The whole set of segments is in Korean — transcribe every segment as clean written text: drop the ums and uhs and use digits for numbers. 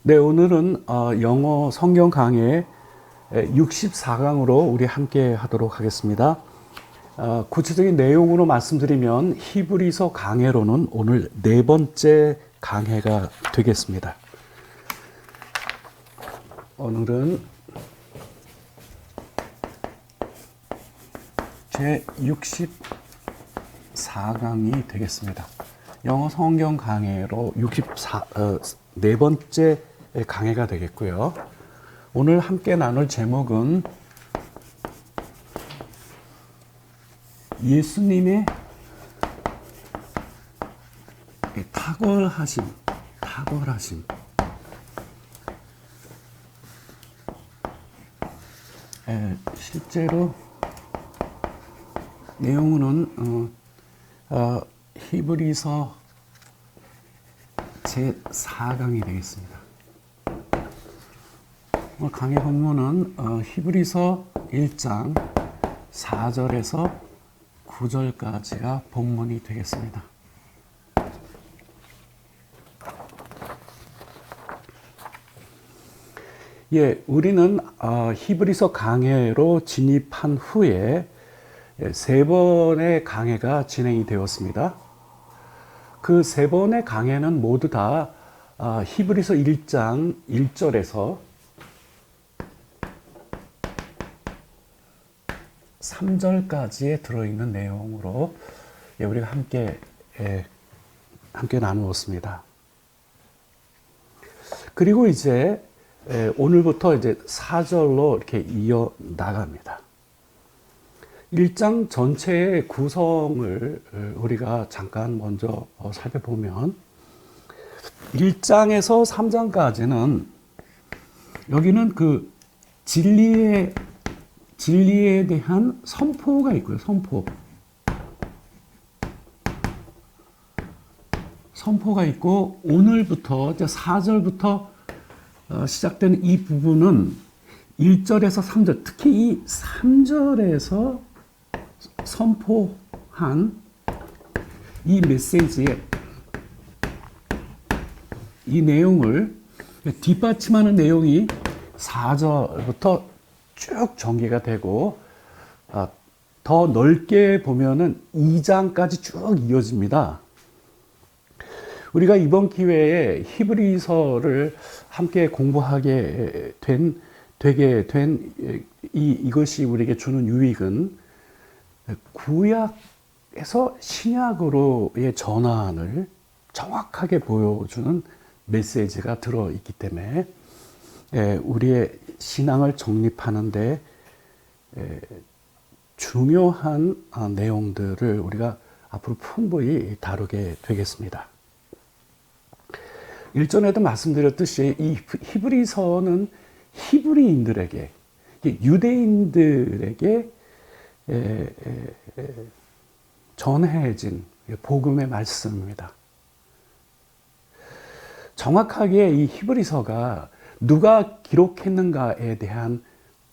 네, 오늘은 영어 성경 강해 64강으로 우리 함께 하도록 하겠습니다. 구체적인 내용으로 말씀드리면 히브리서 강해로는 오늘 네 번째 강해가 되겠습니다. 오늘은 제 64강이 되겠습니다. 영어 성경 강해로 네 번째 강해가 되겠고요. 오늘 함께 나눌 제목은 예수님의 탁월하심. 실제로 내용은 히브리서 제4강이 되겠습니다. 오늘 강의 본문은 히브리서 1장 4절에서 9절까지가 본문이 되겠습니다. 예, 우리는 히브리서 강해로 진입한 후에 세 번의 강해가 진행이 되었습니다. 그 세 번의 강해는 모두 다 히브리서 1장 1절에서 3절까지에 들어있는 내용으로 우리가 함께 나누었습니다. 그리고 이제 오늘부터 이제 4절로 이렇게 이어 나갑니다. 1장 전체의 구성을 우리가 잠깐 먼저 살펴보면 1장에서 3장까지는 여기는 그 진리에 대한 선포가 있고요. 선포가 있고 오늘부터 이제 4절부터 시작되는 이 부분은 1절에서 3절, 특히 이 3절에서 선포한 이 메시지의 이 내용을 뒷받침하는 내용이 4절부터 쭉 전개가 되고 더 넓게 보면은 2장까지 쭉 이어집니다. 우리가 이번 기회에 히브리서를 함께 공부하게 되게 된 이것이 우리에게 주는 유익은 구약에서 신약으로의 전환을 정확하게 보여주는 메시지가 들어있기 때문에 우리의 신앙을 정립하는 데 중요한 내용들을 우리가 앞으로 풍부히 다루게 되겠습니다. 일전에도 말씀드렸듯이 이 히브리서는 히브리인들에게, 유대인들에게 전해진 복음의 말씀입니다. 정확하게 이 히브리서가 누가 기록했는가에 대한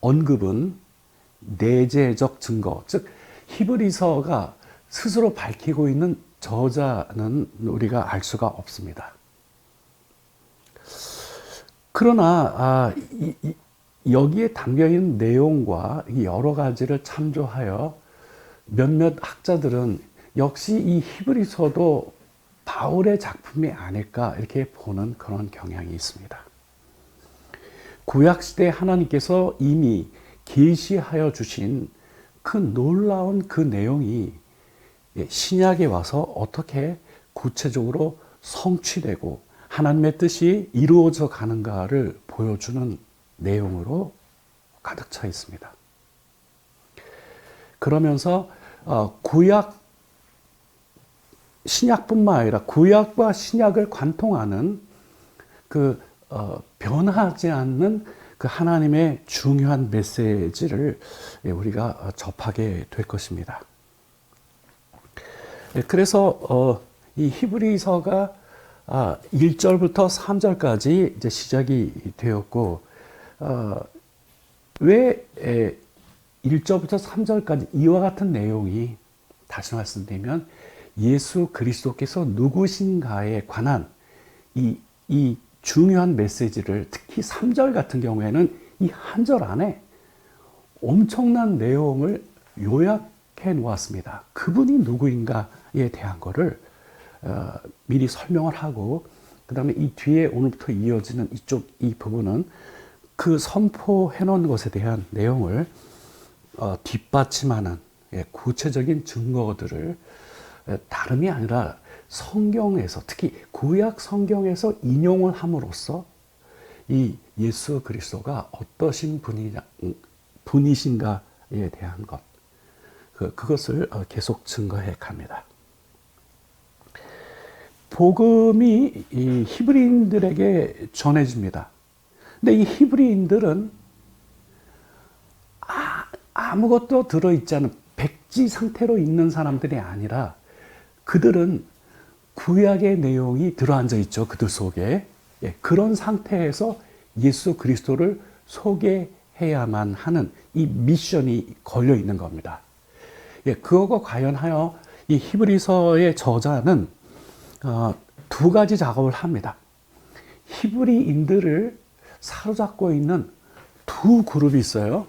언급은 내재적 증거, 즉 히브리서가 스스로 밝히고 있는 저자는 우리가 알 수가 없습니다. 그러나 여기에 담겨있는 내용과 여러 가지를 참조하여 몇몇 학자들은 역시 이 히브리서도 바울의 작품이 아닐까 이렇게 보는 그런 경향이 있습니다. 구약시대 하나님께서 이미 계시하여 주신 그 놀라운 그 내용이 신약에 와서 어떻게 구체적으로 성취되고 하나님의 뜻이 이루어져 가는가를 보여주는 내용으로 가득 차 있습니다. 그러면서 신약뿐만 아니라 구약과 신약을 관통하는 그 변하지 않는 그 하나님의 중요한 메시지를 우리가 접하게 될 것입니다. 그래서 이 히브리서가 1절부터 3절까지 이제 시작이 되었고, 왜 1절부터 3절까지 이와 같은 내용이, 다시 말씀드리면 예수 그리스도께서 누구신가에 관한 이 중요한 메시지를 특히 3절 같은 경우에는 이 한 절 안에 엄청난 내용을 요약해 놓았습니다. 그분이 누구인가에 대한 거를 미리 설명을 하고 그 다음에 이 뒤에 오늘부터 이어지는 이 부분은 그 선포해 놓은 것에 대한 내용을 뒷받침하는 구체적인 증거들을 다름이 아니라 성경에서 특히 구약 성경에서 인용을 함으로써 이 예수 그리스도가 어떠신 분이신가에 대한 것 그것을 계속 증거해 갑니다. 복음이 이 히브리인들에게 전해집니다. 근데 이 히브리인들은 아무것도 들어있지 않은 백지 상태로 있는 사람들이 아니라 그들은 구약의 내용이 들어앉아 있죠. 그들 속에. 그런 상태에서 예수 그리스도를 소개해야만 하는 이 미션이 걸려 있는 겁니다. 그거가 과연하여 이 히브리서의 저자는 두 가지 작업을 합니다. 히브리인들을 사로잡고 있는 두 그룹이 있어요.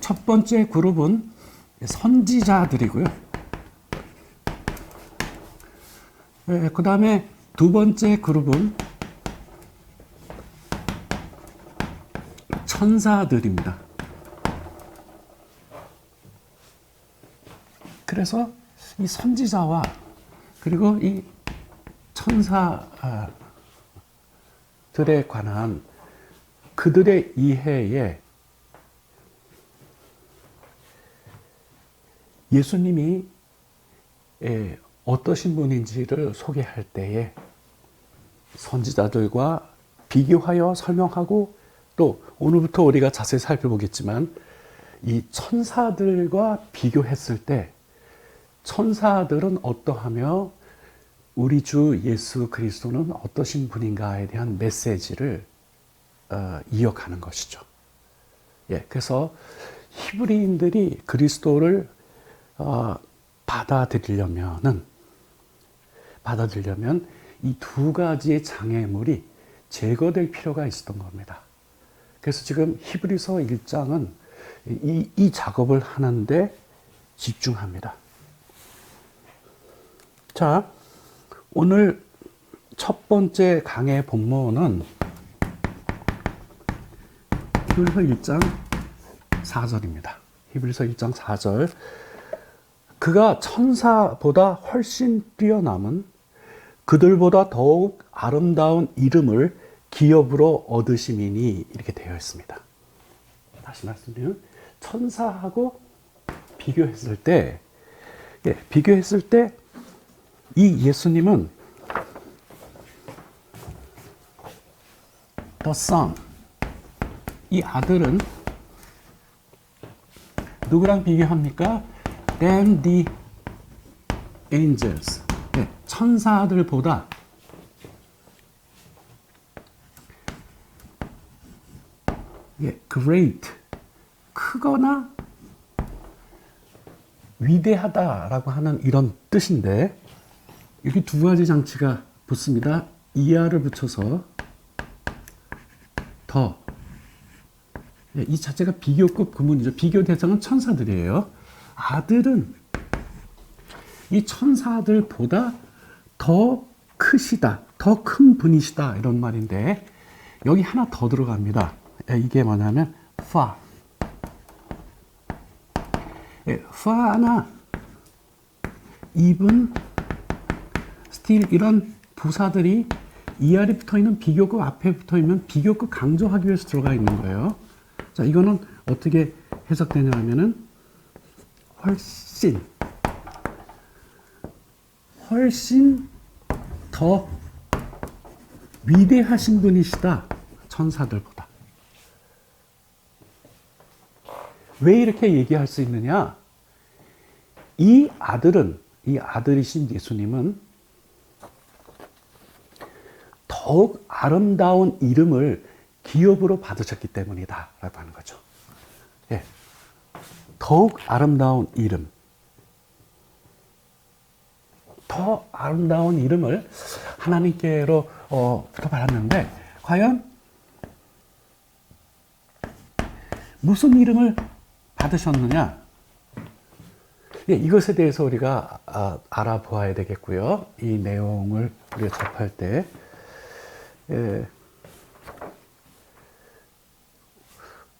첫 번째 그룹은 선지자들이고요. 그 다음에 두 번째 그룹은 천사들입니다. 그래서 이 선지자와 그리고 이 천사들에 관한 그들의 이해에 예수님이 어떠신 분인지를 소개할 때에 선지자들과 비교하여 설명하고 또 오늘부터 우리가 자세히 살펴보겠지만 이 천사들과 비교했을 때 천사들은 어떠하며 우리 주 예수 그리스도는 어떠신 분인가에 대한 메시지를 이어가는 것이죠. 그래서 히브리인들이 그리스도를 받아들이려면 이 두 가지의 장애물이 제거될 필요가 있었던 겁니다. 그래서 지금 히브리서 1장은 이 작업을 하는데 집중합니다. 자, 오늘 첫 번째 강의 본문은 히브리서 1장 4절입니다. 히브리서 1장 4절. 그가 천사보다 훨씬 뛰어남은 그들보다 더욱 아름다운 이름을 기업으로 얻으심이니 이렇게 되어 있습니다. 다시 말씀드리면 천사하고 비교했을 때 이 예수님은 the son, 이 아들은 누구랑 비교합니까? than the angels. 천사들보다 great, 크거나 위대하다라고 하는 이런 뜻인데 여기 두 가지 장치가 붙습니다. 이하를 붙여서 더. 이 자체가 비교급 구문이죠. 비교 대상은 천사들이에요. 아들은 이 천사들보다 더 크시다, 더 큰 분이시다 이런 말인데 여기 하나 더 들어갑니다. 이게 뭐냐면 far. far나 even, still 이런 부사들이 이 아래 붙어있는 비교급 앞에 붙어있는 비교급 강조하기 위해서 들어가 있는 거예요. 자, 이거는 어떻게 해석되냐 하면은 훨씬 더 위대하신 분이시다. 천사들보다. 왜 이렇게 얘기할 수 있느냐? 이 아들이신 예수님은 더욱 아름다운 이름을 기업으로 받으셨기 때문이다 라고 하는 거죠. 더욱 아름다운 이름. 더 아름다운 이름을 하나님께로 부탁받았는데 과연 무슨 이름을 받으셨느냐? 예, 이것에 대해서 우리가 알아보아야 되겠고요. 이 내용을 우리가 접할 때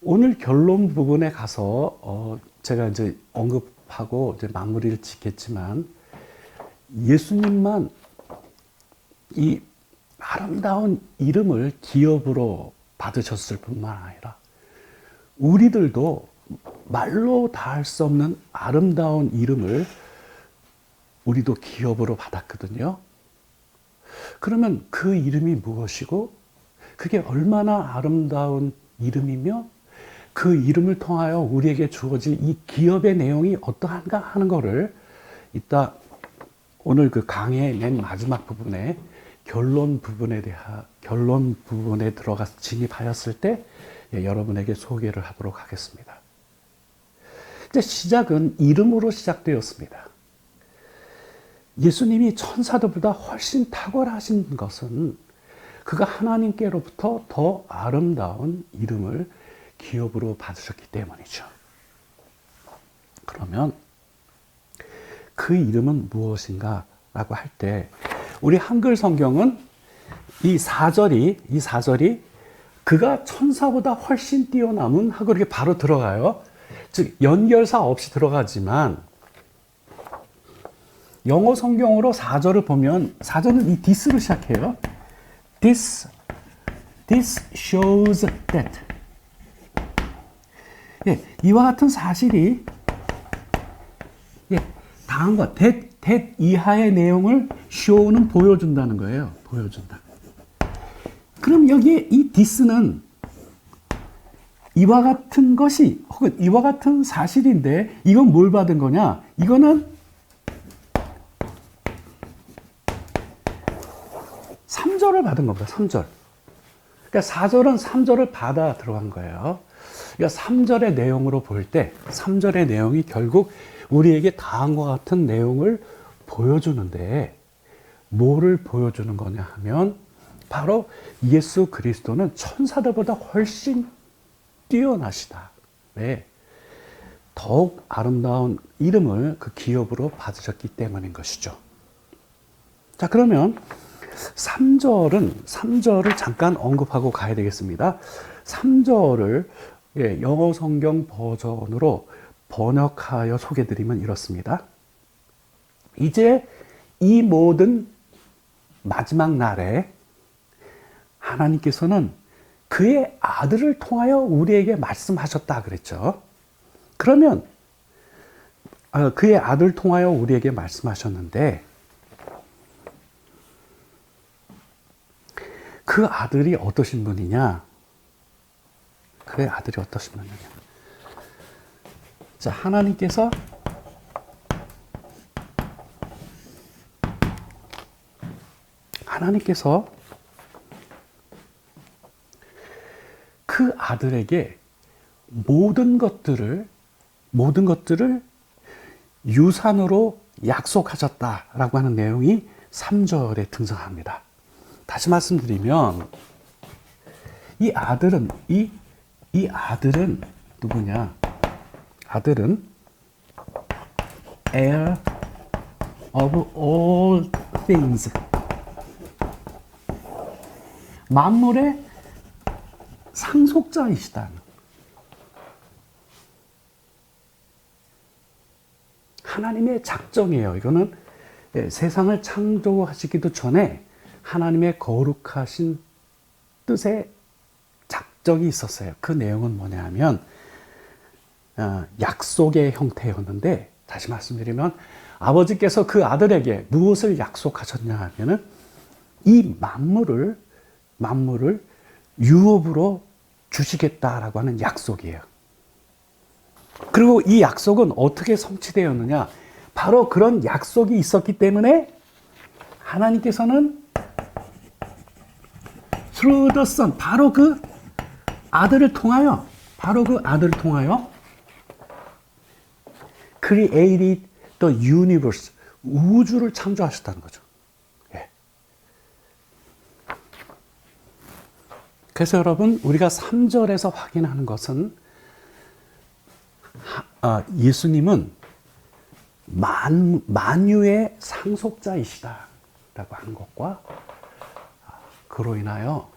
오늘 결론 부분에 가서 제가 이제 언급하고 이제 마무리를 짓겠지만 예수님만 이 아름다운 이름을 기업으로 받으셨을 뿐만 아니라 우리들도 말로 다 할 수 없는 아름다운 이름을 우리도 기업으로 받았거든요. 그러면 그 이름이 무엇이고 그게 얼마나 아름다운 이름이며 그 이름을 통하여 우리에게 주어질 이 기업의 내용이 어떠한가 하는 것을 이따 오늘 그 강의의 맨 마지막 부분에 결론 부분에 들어가서 진입하였을 때 여러분에게 소개를 하도록 하겠습니다. 이제 시작은 이름으로 시작되었습니다. 예수님이 천사들보다 훨씬 탁월하신 것은 그가 하나님께로부터 더 아름다운 이름을 기업으로 받으셨기 때문이죠. 그러면 그 이름은 무엇인가 라고 할 때 우리 한글 성경은 이 4절이 그가 천사보다 훨씬 뛰어남은 하고 이렇게 바로 들어가요. 즉 연결사 없이 들어가지만 영어 성경으로 4절을 보면 4절은 이 this로 시작해요. This shows that. 예, 이와 같은 사실이 다음과 that 이하의 내용을 show는 보여준다는 거예요. 보여준다. 그럼 여기에 이 this는 이와 같은 것이 혹은 이와 같은 사실인데 이건 뭘 받은 거냐? 이거는 3절을 받은 겁니다. 3절. 그러니까 4절은 3절을 받아 들어간 거예요. 그러니까 3절의 내용으로 볼 때 3절의 내용이 결국 우리에게 다음과 같은 내용을 보여주는데 뭐를 보여주는 거냐 하면 바로 예수 그리스도는 천사들보다 훨씬 뛰어나시다. 왜? 더욱 아름다운 이름을 그 기업으로 받으셨기 때문인 것이죠. 자, 그러면 3절을 잠깐 언급하고 가야 되겠습니다. 3절을 영어 성경 버전으로 번역하여 소개드리면 이렇습니다. 이제 이 모든 마지막 날에 하나님께서는 그의 아들을 통하여 우리에게 말씀하셨다 그랬죠. 그러면 그의 아들을 통하여 우리에게 말씀하셨는데 그 아들이 어떠신 분이냐? 그의 아들이 어떠신 분이냐? 자, 하나님께서 그 아들에게 모든 것들을 유산으로 약속하셨다라고 하는 내용이 3절에 등장합니다. 다시 말씀드리면 이 아들은 누구냐? 아들은 heir of all things. 만물의 상속자이시다. 하나님의 작정이에요. 이거는 세상을 창조하시기도 전에 하나님의 거룩하신 뜻의 작정이 있었어요. 그 내용은 뭐냐 하면 약속의 형태였는데 다시 말씀드리면 아버지께서 그 아들에게 무엇을 약속하셨냐 하면은 이 만물을 유업으로 주시겠다라고 하는 약속이에요. 그리고 이 약속은 어떻게 성취되었느냐? 바로 그런 약속이 있었기 때문에 하나님께서는 through the Son, 바로 그 아들을 통하여 created the universe, 우주를 창조하셨다는 거죠. 예. 그래서 여러분, 우리가 3절에서 확인하는 것은 예수님은 만유의 상속자이시다라고 하는 것과, 그로 인하여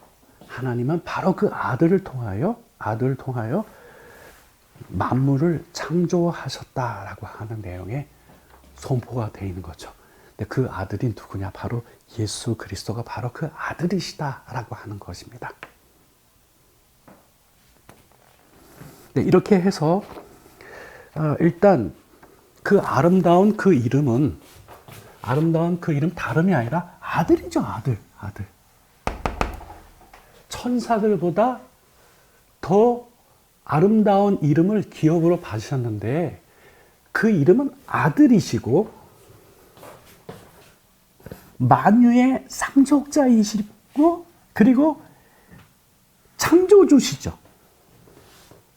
하나님은 바로 그 아들을 통하여 만물을 창조하셨다라고 하는 내용의 선포가 되어 있는 거죠. 근데 그 아들이 누구냐? 바로 예수 그리스도가 바로 그 아들이시다라고 하는 것입니다. 네, 이렇게 해서 일단 그 아름다운 그 이름 다름이 아니라 아들이죠. 아들. 천사들보다 더 아름다운 이름을 기업으로 받으셨는데 그 이름은 아들이시고 만유의 상속자이시고 그리고 창조주시죠.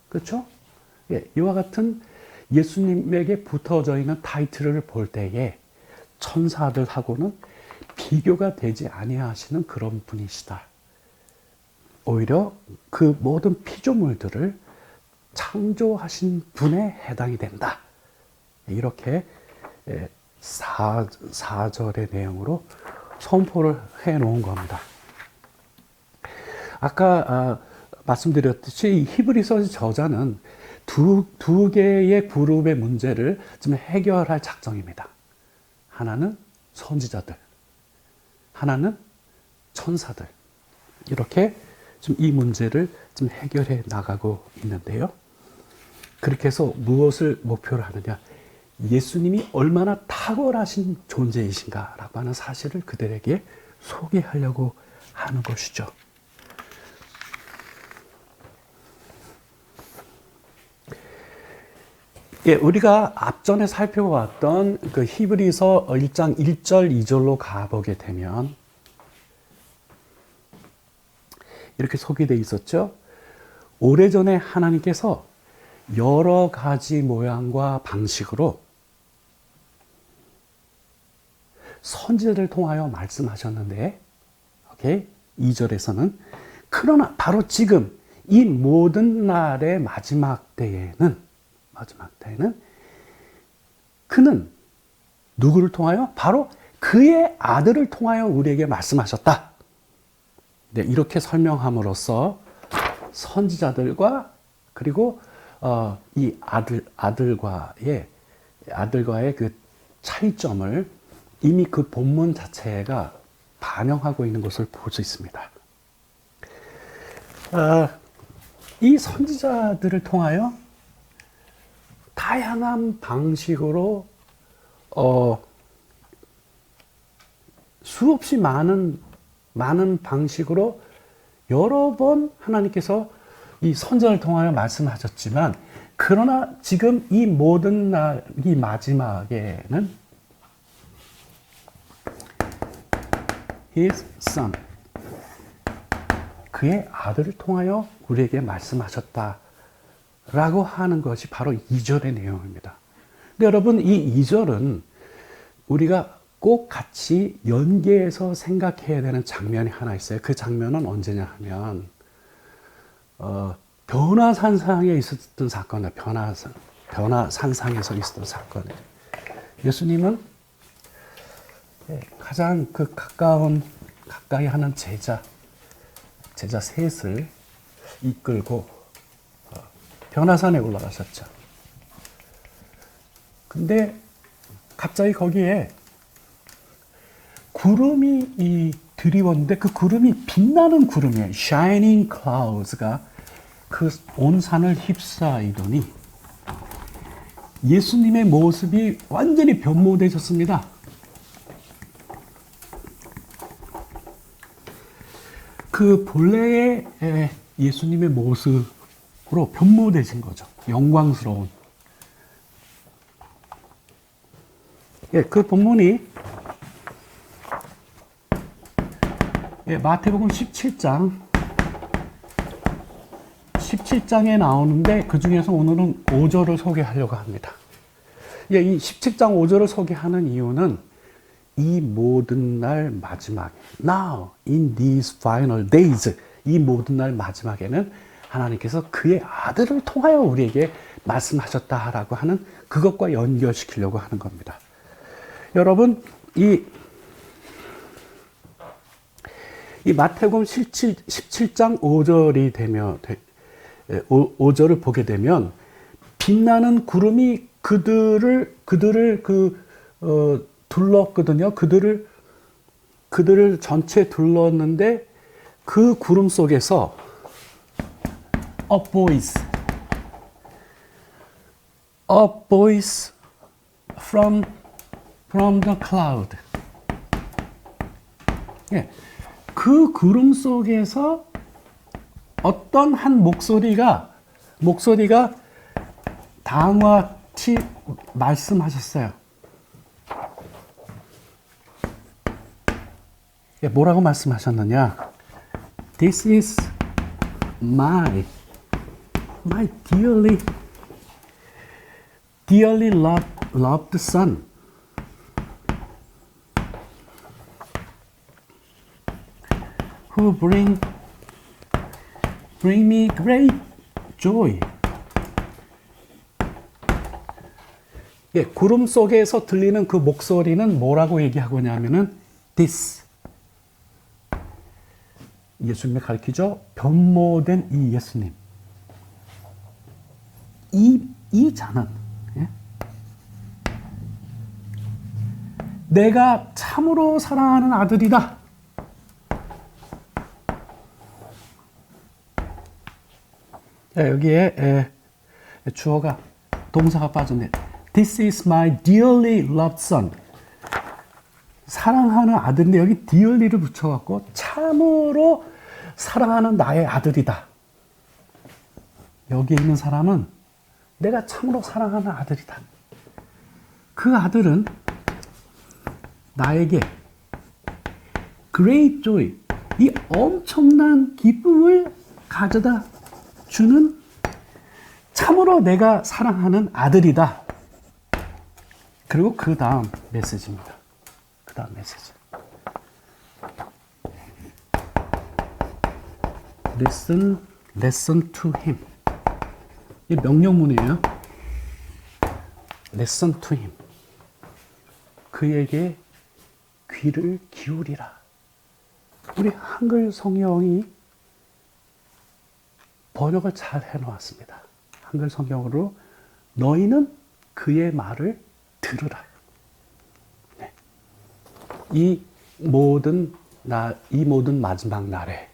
그렇죠? 예, 이와 같은 예수님에게 붙어져 있는 타이틀을 볼 때에 천사들하고는 비교가 되지 아니하시는 그런 분이시다. 오히려 그 모든 피조물들을 창조하신 분에 해당이 된다. 이렇게 4절의 내용으로 선포를 해놓은 겁니다. 아까 말씀드렸듯이 히브리서 저자는 두 개의 그룹의 문제를 좀 해결할 작정입니다. 하나는 선지자들, 하나는 천사들. 이렇게 좀 이 문제를 좀 해결해 나가고 있는데요. 그렇게 해서 무엇을 목표로 하느냐? 예수님이 얼마나 탁월하신 존재이신가라고 하는 사실을 그들에게 소개하려고 하는 것이죠. 예, 우리가 앞전에 살펴봤던 그 히브리서 1장 1절, 2절로 가보게 되면 이렇게 소개되어 있었죠. 오래전에 하나님께서 여러 가지 모양과 방식으로 선지자를 통하여 말씀하셨는데, 오케이? 2절에서는 그러나 바로 지금 이 모든 날의 마지막 때에는 그는 누구를 통하여? 바로 그의 아들을 통하여 우리에게 말씀하셨다. 네, 이렇게 설명함으로써 선지자들과 그리고 이 아들과의 그 차이점을 이미 그 본문 자체가 반영하고 있는 것을 볼 수 있습니다. 이 선지자들을 통하여 다양한 방식으로 수없이 많은 방식으로 여러 번 하나님께서 이 선지자를 통하여 말씀하셨지만, 그러나 지금 이 모든 날, 이 마지막에는 His Son, 그의 아들을 통하여 우리에게 말씀하셨다라고 하는 것이 바로 2절의 내용입니다. 근데 여러분, 이 2절은 우리가 꼭 같이 연계해서 생각해야 되는 장면이 하나 있어요. 그 장면은 언제냐 하면 변화산상에 있었던 사건이에요. 변화산상에서 있었던 사건이에요. 예수님은 가장 그 가까이 하는 제자 셋을 이끌고 변화산에 올라가셨죠. 근데 갑자기 거기에 구름이 드리웠는데 그 구름이 빛나는 구름이에요. Shining Clouds가 그 온 산을 휩싸이더니 예수님의 모습이 완전히 변모되셨습니다. 그 본래의 예수님의 모습으로 변모되신 거죠. 영광스러운. 예, 그 본문이 마태복음 17장에 나오는데 그 중에서 오늘은 5절을 소개하려고 합니다. 예, 이 17장 5절을 소개하는 이유는 이 모든 날 마지막에 Now in these final days 이 모든 날 마지막에는 하나님께서 그의 아들을 통하여 우리에게 말씀하셨다라고 하는 그것과 연결시키려고 하는 겁니다. 여러분 이 마태복음 17장 5절이 되면 5절을 보게 되면 빛나는 구름이 그들을 둘렀거든요. 그들을 전체 둘렀는데 그 구름 속에서 a voice from the cloud. 예. 그 구름 속에서 어떤 한 목소리가 당같이 말씀하셨어요. 예, 뭐라고 말씀하셨느냐? This is my dearly loved son. Who bring me great joy. 예, 구름 속에서 들리는 그 목소리는 뭐라고 얘기하고 있냐면은 this. 예수님이 가르치죠. 변모된 이 예수님. 이 자는 예? 내가 참으로 사랑하는 아들이다. 여기에 주어가 동사가 빠졌네. This is my dearly loved son. 사랑하는 아들인데 여기 dearly를 붙여갖고 참으로 사랑하는 나의 아들이다. 여기 있는 사람은 내가 참으로 사랑하는 아들이다. 그 아들은 나에게 great joy, 이 엄청난 기쁨을 가져다 주는 참으로 내가 사랑하는 아들이다. 그리고 그 다음 메시지입니다. 그 다음 메시지. Listen to him. 이 명령문이에요. Listen to him. 그에게 귀를 기울이라. 우리 한글 성경이 번역을 잘 해놓았습니다. 한글 성경으로 너희는 그의 말을 들으라. 네. 이 모든 마지막 날에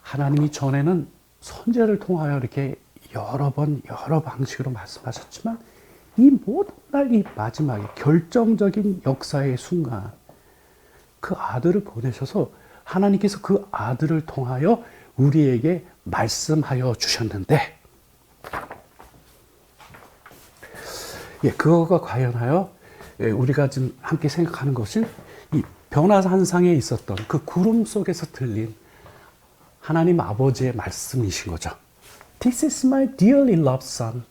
하나님이 전에는 선지자를 통하여 이렇게 여러 방식으로 말씀하셨지만 이 모든 날 이 마지막에 결정적인 역사의 순간 그 아들을 보내셔서 하나님께서 그 아들을 통하여 우리에게 말씀하여 주셨는데 예, 그거가 과연하여 우리가 지금 함께 생각하는 것은 이 변화산상에 있었던 그 구름 속에서 들린 하나님 아버지의 말씀이신 거죠. This is my dearly loved son,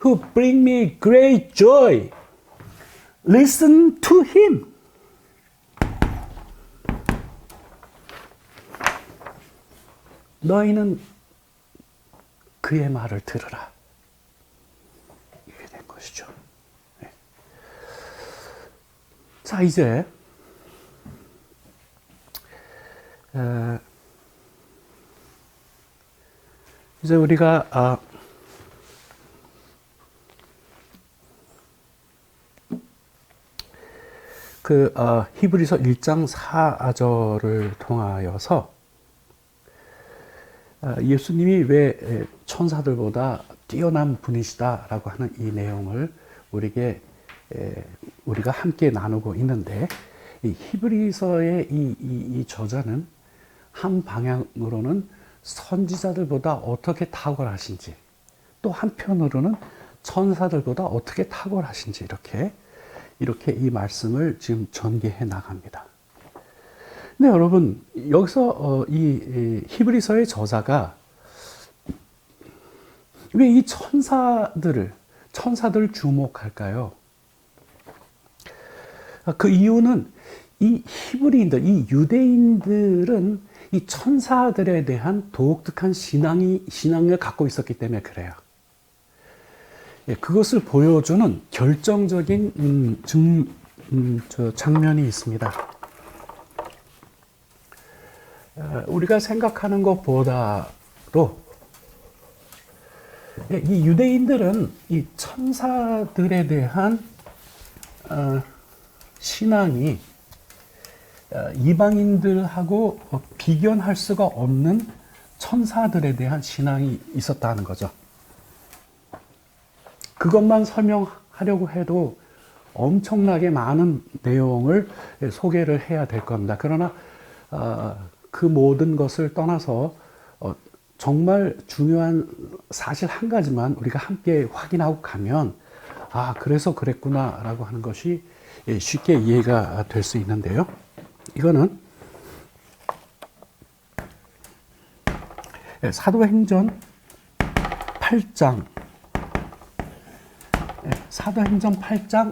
who bring me great joy. Listen to him. 너희는 그의 말을 들으라. 이게 된 것이죠. 네. 자, 이제 우리가 히브리서 1장 4절을 통하여서 예수님이 왜 천사들보다 뛰어난 분이시다라고 하는 이 내용을 우리가 함께 나누고 있는데 이 히브리서의 이 저자는 한 방향으로는 선지자들보다 어떻게 탁월하신지 또 한편으로는 천사들보다 어떻게 탁월하신지 이렇게 이 말씀을 지금 전개해 나갑니다. 근데 여러분 여기서 이 히브리서의 저자가 왜 이 천사들을 천사들 주목할까요? 그 이유는 이 히브리인들, 이 유대인들은 이 천사들에 대한 독특한 신앙을 갖고 있었기 때문에 그래요. 예, 그것을 보여주는 결정적인 장면이 있습니다. 우리가 생각하는 것보다도 이 유대인들은 이 천사들에 대한 신앙이 이방인들하고 비견할 수가 없는 천사들에 대한 신앙이 있었다는 거죠. 그것만 설명하려고 해도 엄청나게 많은 내용을 소개를 해야 될 겁니다. 그러나 그 모든 것을 떠나서 정말 중요한 사실 한 가지만 우리가 함께 확인하고 가면 그래서 그랬구나라고 하는 것이 쉽게 이해가 될 수 있는데요. 이거는 사도행전 8장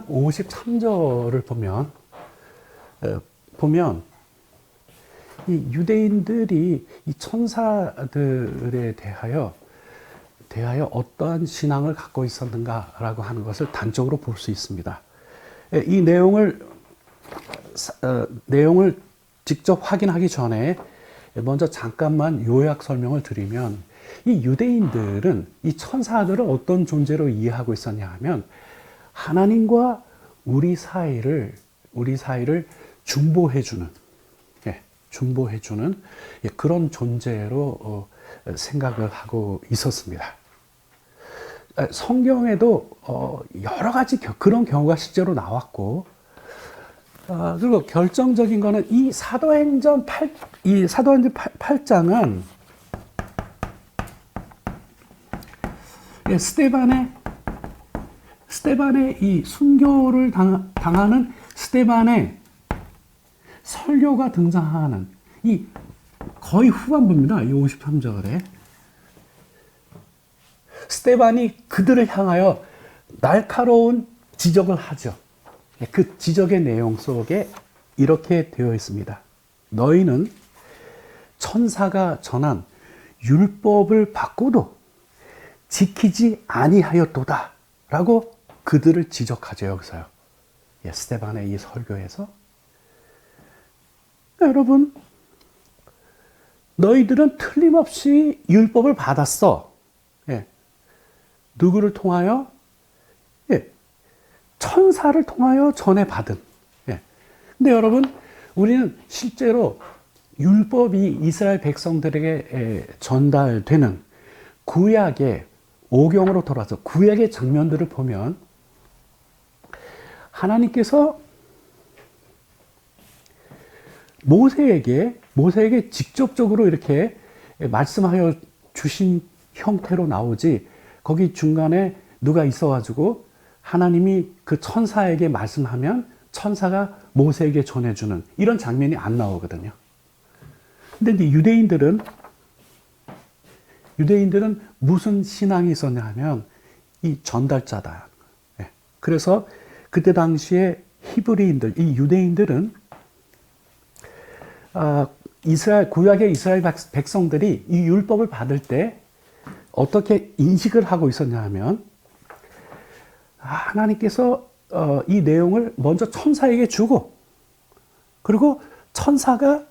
53절을 보면 이 유대인들이 이 천사들에 대하여 어떠한 신앙을 갖고 있었는가라고 하는 것을 단적으로 볼 수 있습니다. 이 내용을 직접 확인하기 전에 먼저 잠깐만 요약 설명을 드리면, 이 유대인들은 이 천사들을 어떤 존재로 이해하고 있었냐 하면 하나님과 우리 사이를 중보해주는 그런 존재로 생각을 하고 있었습니다. 성경에도 여러 가지 그런 경우가 실제로 나왔고, 그리고 결정적인 거는 이 사도행전 8장은 스데반의 이 순교를 당하는 스데반의 설교가 등장하는 이 거의 후반부입니다. 이 53절에 스데반이 그들을 향하여 날카로운 지적을 하죠. 그 지적의 내용 속에 이렇게 되어 있습니다. 너희는 천사가 전한 율법을 받고도 지키지 아니하였도다 라고 그들을 지적하죠. 여기서요. 스데반의 이 설교에서 여러분, 너희들은 틀림없이 율법을 받았어. 누구를 통하여? 천사를 통하여 전해받은. 근데 여러분, 우리는 실제로 율법이 이스라엘 백성들에게 전달되는 구약의 오경으로 돌아서 구약의 장면들을 보면 하나님께서 모세에게 직접적으로 이렇게 말씀하여 주신 형태로 나오지, 거기 중간에 누가 있어가지고 하나님이 그 천사에게 말씀하면 천사가 모세에게 전해주는 이런 장면이 안 나오거든요. 근데 이제 유대인들은 무슨 신앙이 있었냐 하면 이 전달자다. 그래서 그때 당시에 히브리인들, 이 유대인들은 구약의 이스라엘 백성들이 이 율법을 받을 때 어떻게 인식을 하고 있었냐 하면 하나님께서 이 내용을 먼저 천사에게 주고, 그리고 천사가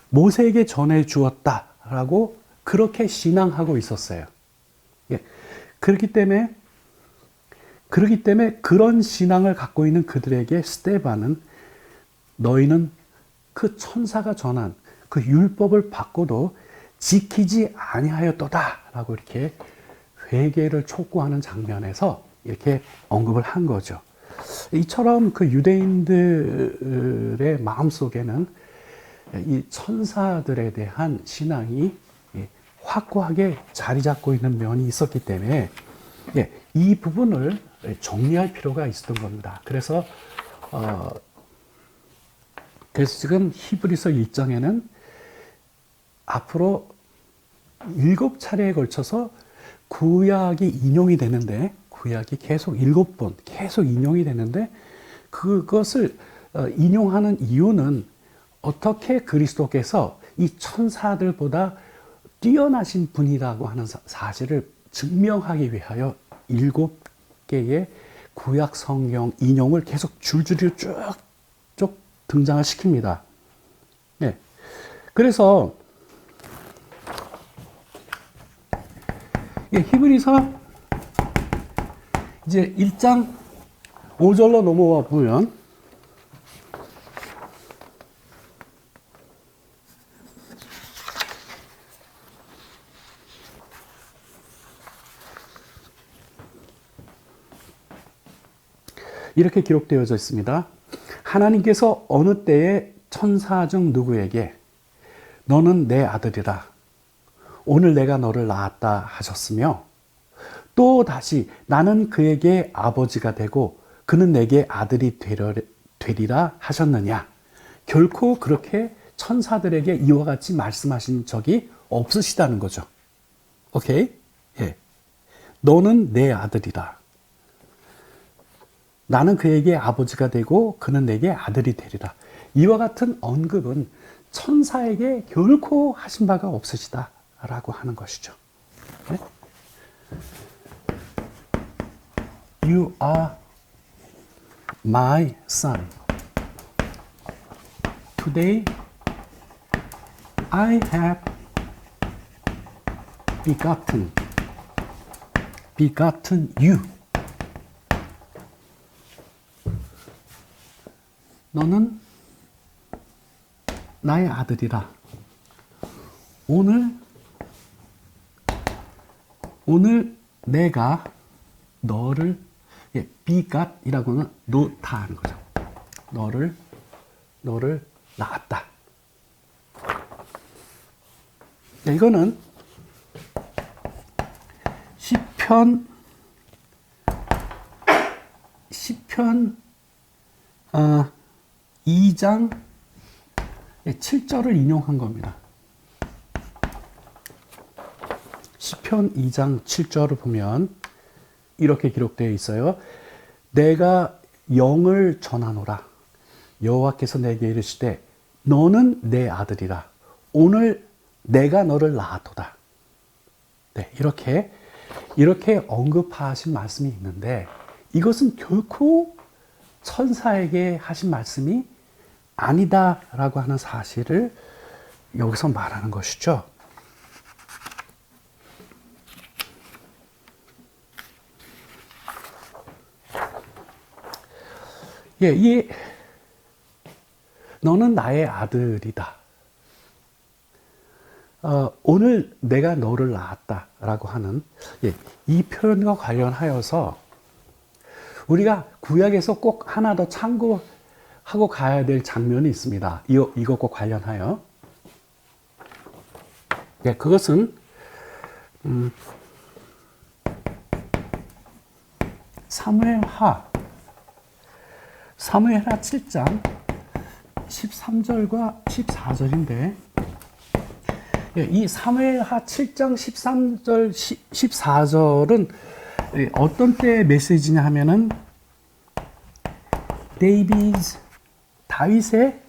모세에게 전해 주었다라고 그렇게 신앙하고 있었어요. 그렇기 때문에 그런 신앙을 갖고 있는 그들에게 스데반은 너희는 그 천사가 전한 그 율법을 받고도 지키지 아니하였도다라고 이렇게 회개를 촉구하는 장면에서 이렇게 언급을 한 거죠. 이처럼 그 유대인들의 마음속에는 이 천사들에 대한 신앙이 확고하게 자리 잡고 있는 면이 있었기 때문에 이 부분을 정리할 필요가 있었던 겁니다. 그래서 지금 히브리서 1장에는 앞으로 7차례에 걸쳐서 구약이 인용이 되는데, 구약이 계속 7번 계속 인용이 되는데 그것을 인용하는 이유는 어떻게 그리스도께서 이 천사들보다 뛰어나신 분이라고 하는 사실을 증명하기 위하여 7개의 구약 성경 인용을 계속 줄줄이 쭉 등장을 시킵니다. 네. 그래서 히브리서 이제 1장 5절로 넘어와 보면 이렇게 기록되어져 있습니다. 하나님께서 어느 때에 천사 중 누구에게 너는 내 아들이라 오늘 내가 너를 낳았다 하셨으며 또 다시 나는 그에게 아버지가 되고 그는 내게 아들이 되리라 하셨느냐. 결코 그렇게 천사들에게 이와 같이 말씀하신 적이 없으시다는 거죠. 오케이? 예. 너는 내 아들이라. 나는 그에게 아버지가 되고 그는 내게 아들이 되리라. 이와 같은 언급은 천사에게 결코 하신 바가 없으시다라고 하는 것이죠. 네? You are my son. Today I have begotten you. 너는 나의 아들이라. 오늘 내가 너를 begat이라고는 놓다 하는 거죠. 너를 낳았다. 이거는 시편 2장 7절을 인용한 겁니다. 시편 2장 7절을 보면 이렇게 기록되어 있어요. 내가 영을 전하노라. 여호와께서 내게 이르시되 너는 내 아들이라. 오늘 내가 너를 낳았도다. 네, 이렇게 언급하신 말씀이 있는데 이것은 결코 천사에게 하신 말씀이 아니다라고 하는 사실을 여기서 말하는 것이죠. 너는 나의 아들이다. 오늘 내가 너를 낳았다라고 하는 이 표현과 관련하여서 우리가 구약에서 꼭 하나 더 참고하고 가야 될 장면이 있습니다. 이것과 관련하여. 그것은 사무엘하 7장 13절과 14절인데 이 사무엘하 7장 13절 14절은 어떤 때의 메시지냐 하면은 다윗의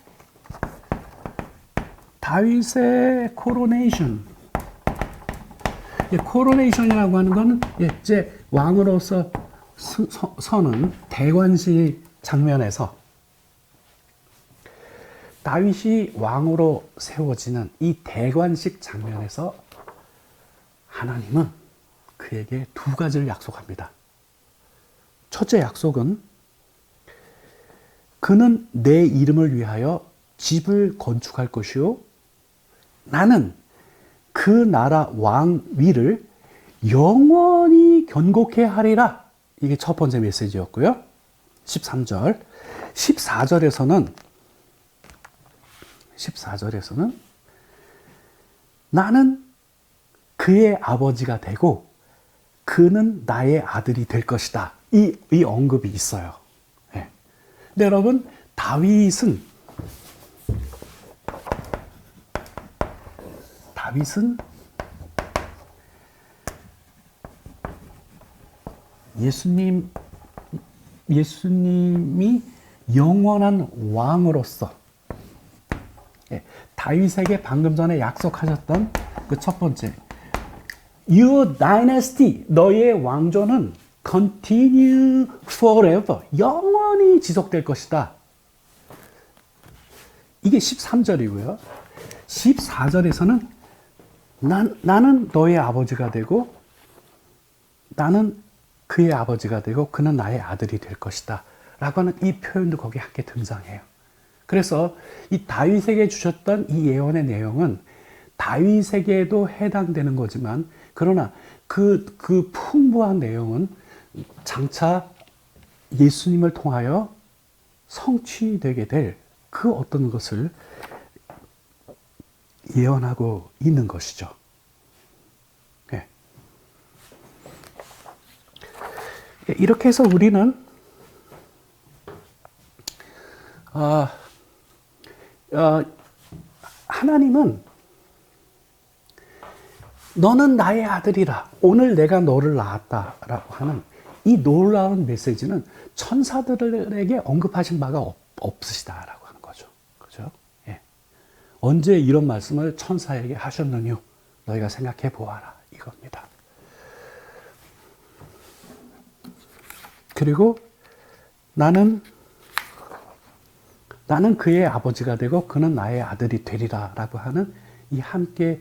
코로네이션. 코로네이션이라고 하는 것은 이제 왕으로서 서는 대관식 장면에서 다윗이 왕으로 세워지는 이 대관식 장면에서 하나님은 그에게 두 가지를 약속합니다. 첫째 약속은 그는 내 이름을 위하여 집을 건축할 것이요 나는 그 나라 왕위를 영원히 견고케 하리라. 이게 첫 번째 메시지였고요. 13절. 14절에서는 나는 그의 아버지가 되고 그는 나의 아들이 될 것이다. 이 언급이 있어요. 네. 근데 여러분, 다윗은 예수님이 영원한 왕으로서 다윗에게 방금 전에 약속하셨던 그 첫 번째, Your dynasty, 너의 왕조는 continue forever, 영원히 지속될 것이다. 이게 13절이고요. 14절에서는 나는 너의 아버지가 되고 나는 그의 아버지가 되고 그는 나의 아들이 될 것이다 라고 하는 이 표현도 거기에 함께 등장해요. 그래서 이 다윗에게 주셨던 이 예언의 내용은 다윗에게도 해당되는 거지만, 그러나 그 풍부한 내용은 장차 예수님을 통하여 성취되게 될 그 어떤 것을 예언하고 있는 것이죠. 네. 이렇게 해서 우리는 하나님은 너는 나의 아들이라, 오늘 내가 너를 낳았다라고 하는 이 놀라운 메시지는 천사들에게 언급하신 바가 없으시다라고 하는 거죠. 그죠? 예. 언제 이런 말씀을 천사에게 하셨느냐? 너희가 생각해 보아라. 이겁니다. 그리고 나는 그의 아버지가 되고 그는 나의 아들이 되리라 라고 하는 이 함께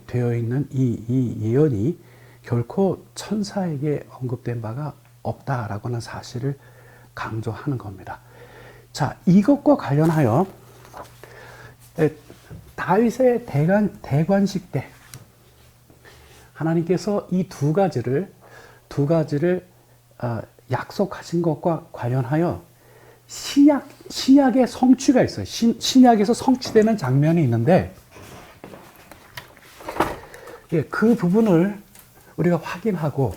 되어 있는 이 예언이 결코 천사에게 언급된 바가 없다라고 하는 사실을 강조하는 겁니다. 자, 이것과 관련하여 다윗의 대관식 때 하나님께서 이 두 가지를 약속하신 것과 관련하여 신약의 성취가 있어요. 신약에서 성취되는 장면이 있는데, 그 부분을 우리가 확인하고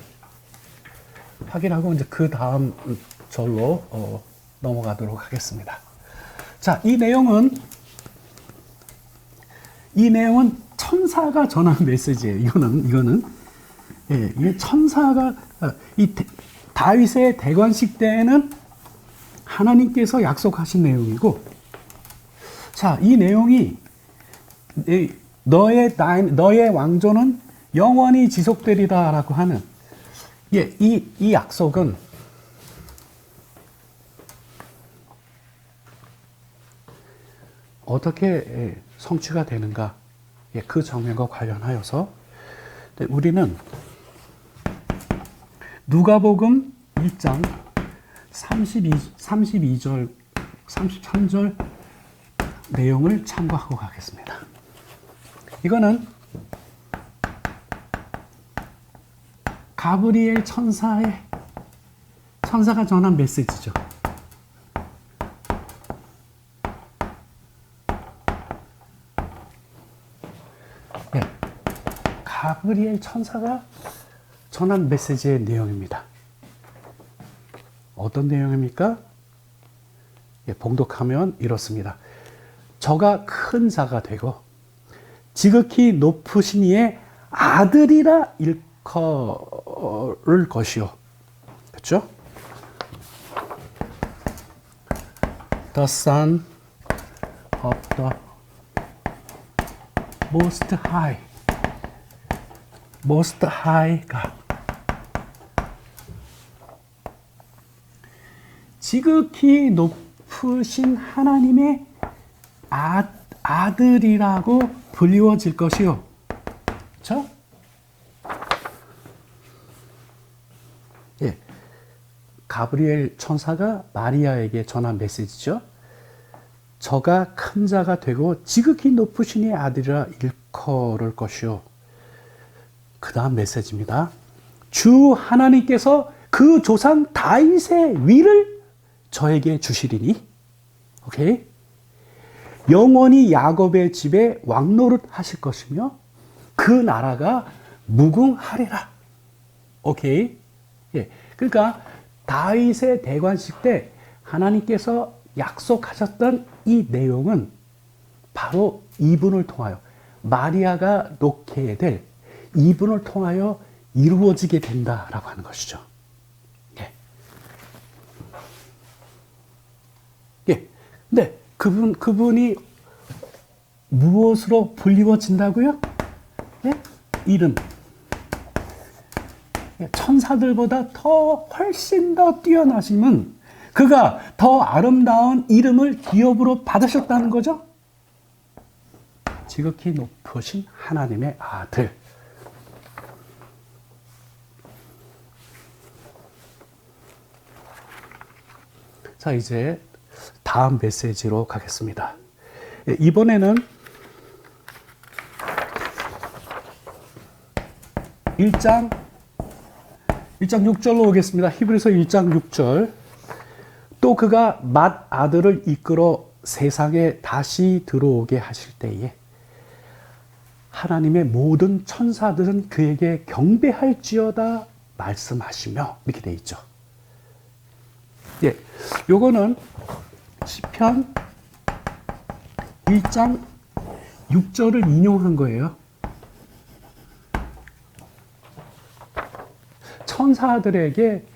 이제 그 다음 절로 넘어가도록 하겠습니다. 자, 이 내용은 천사가 전한 메시지예요. 이거는 이게 천사가 다윗의 대관식 때에는 하나님께서 약속하신 내용이고, 자, 이 내용이 너의 왕조는 영원히 지속되리다라고 하는 이 약속은 어떻게 성취가 되는가, 그 장면과 관련하여서 우리는 누가복음 1장 32절, 33절 내용을 참고하고 가겠습니다. 이거는 가브리엘 천사가 전한 메시지죠. 네, 가브리엘 천사가 전한 메시지의 내용입니다. 어떤 내용입니까? 봉독하면 이렇습니다. 저가 큰 자가 되고 지극히 높으신 이의 아들이라 일컬을 것이요. 그렇죠? The Son of the Most High, Most High God. 지극히 높으신 하나님의 아들이라고 불리워질 것이요. 그렇죠? 예, 가브리엘 천사가 마리아에게 전한 메시지죠. 저가 큰 자가 되고 지극히 높으신 이의 아들이라 일컬을 것이요. 그 다음 메시지입니다. 주 하나님께서 그 조상 다윗의 위를 저에게 주시리니, 오케이? 영원히 야곱의 집에 왕노릇 하실 것이며 그 나라가 무궁하리라. 오케이? 예. 그러니까 다윗의 대관식 때 하나님께서 약속하셨던 이 내용은 바로 이분을 통하여, 마리아가 놓게 될 이분을 통하여 이루어지게 된다라고 하는 것이죠. 예. 근데 그분이 무엇으로 불리워진다고요? 예? 이름. 천사들보다 훨씬 더 뛰어나심은 그가 더 아름다운 이름을 기업으로 받으셨다는 거죠. 지극히 높으신 하나님의 아들. 자, 이제 다음 메시지로 가겠습니다. 이번에는 1장 6절로 오겠습니다. 히브리서 1장 6절. 또 그가 맏아들을 이끌어 세상에 다시 들어오게 하실 때에 하나님의 모든 천사들은 그에게 경배할지어다 말씀하시며 이렇게 돼 있죠. 예, 요거는 시편 1장 6절을 인용한 거예요. 천사들에게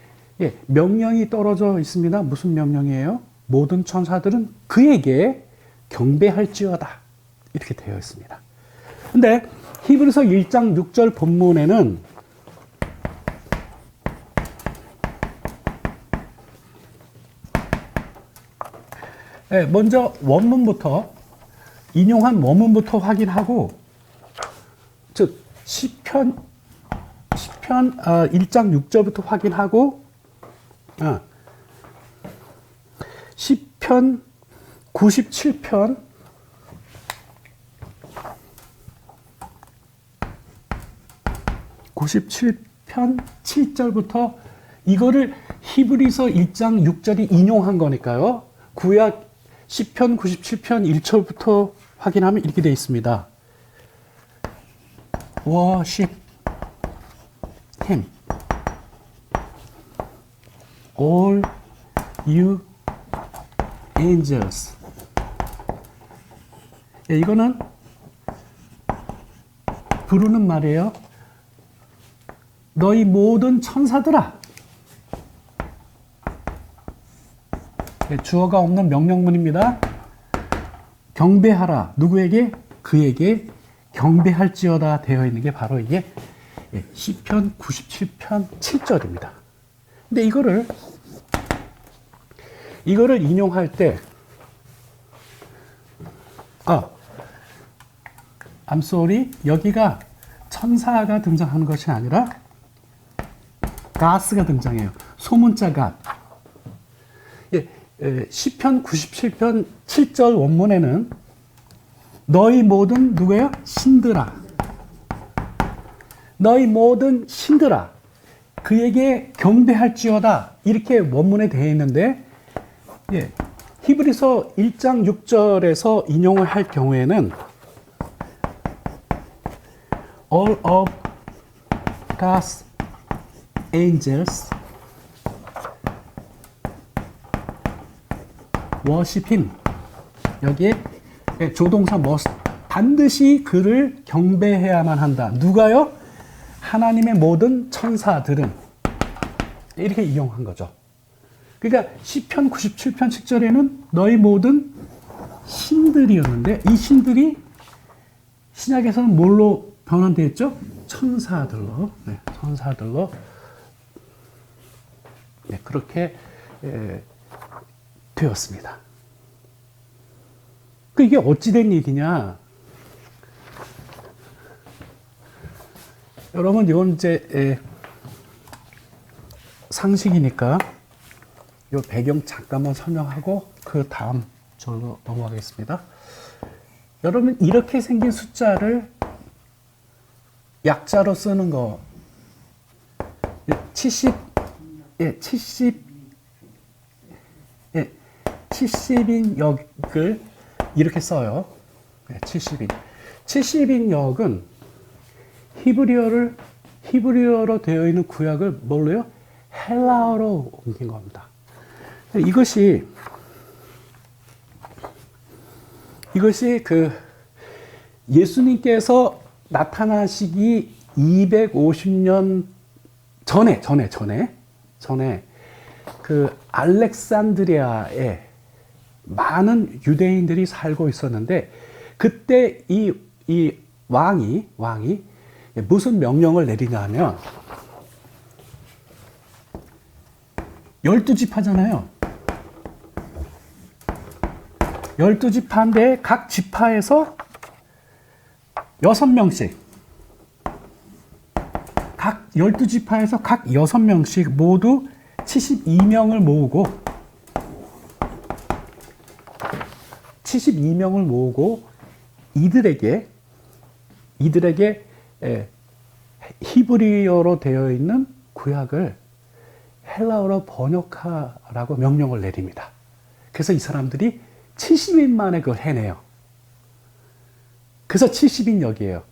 명령이 떨어져 있습니다. 무슨 명령이에요? 모든 천사들은 그에게 경배할지어다. 이렇게 되어 있습니다. 근데 히브리서 1장 6절 본문에는 먼저 원문부터 인용한 원문부터 확인하고 즉 시편 1장 6절부터 확인하고 시편 97편 7절부터 이거를 히브리서 1장 6절이 인용한 거니까요. 구약 시편 97편 1절부터 확인하면 이렇게 되어 있습니다. Worship Him, all you angels. 이거는 부르는 말이에요. 너희 모든 천사들아. 주어가 없는 명령문입니다. 경배하라. 누구에게? 그에게 경배할지어다 되어 있는 게 바로 이게 시편 97편 7절입니다. 근데 이거를 인용할 때 I'm sorry. 여기가 천사가 등장하는 것이 아니라 God가 등장해요. 소문자 God. 시편 97편 7절 원문에는 너희 모든 누구예요? 신들아. 너희 모든 신들아. 그에게 경배할지어다. 이렇게 원문에 되어 있는데 히브리서 1장 6절에서 인용을 할 경우에는 all of God's angels worship him. 여기에 조동사 must. 반드시 그를 경배해야만 한다. 누가요? 하나님의 모든 천사들은. 이렇게 인용한 거죠. 그러니까 시편 97편 7절에는 너희 모든 신들이었는데 이 신들이 신약에서는 뭘로 변환되었죠? 천사들로. 천사들로. 그렇게 되었습니다. 이게 어찌된 얘기냐? 여러분, 이건 이제 상식이니까 이 배경 잠깐만 설명하고 그 다음 절로 넘어가겠습니다. 여러분, 이렇게 생긴 숫자를 약자로 쓰는 거 70인 역을 이렇게 써요. 70인. 70인 역은 히브리어로 되어 있는 구약을 뭘로요? 헬라어로 옮긴 겁니다. 이것이 그 예수님께서 나타나시기 250년 전에 그 알렉산드리아에 많은 유대인들이 살고 있었는데 그때 이 왕이 무슨 명령을 내리냐면 12지파잖아요. 12지파인데 각 지파에서 6명씩 각 12지파에서 각 6명씩 모두 72명을 모으고 72명을 모으고 이들에게 히브리어로 되어 있는 구약을 헬라어로 번역하라고 명령을 내립니다. 그래서 이 사람들이 70일 만에 그걸 해내요. 그래서 70인역이에요.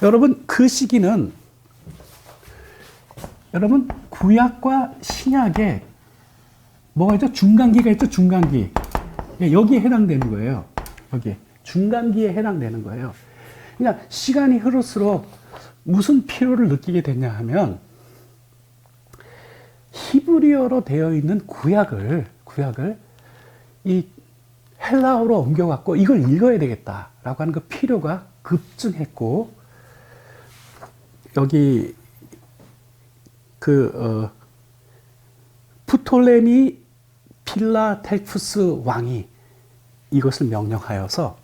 여러분, 그 시기는 여러분 구약과 신약에 뭐가 있죠? 중간기가 있죠? 중간기. 여기에 해당되는 거예요. 여기 중간기에 해당되는 거예요. 그냥 시간이 흐를수록 무슨 필요를 느끼게 됐냐 하면 히브리어로 되어 있는 구약을 이 헬라어로 옮겨갖고 이걸 읽어야 되겠다라고 하는 그 필요가 급증했고, 여기 프톨레미 필라텔푸스 왕이 이것을 명령하여서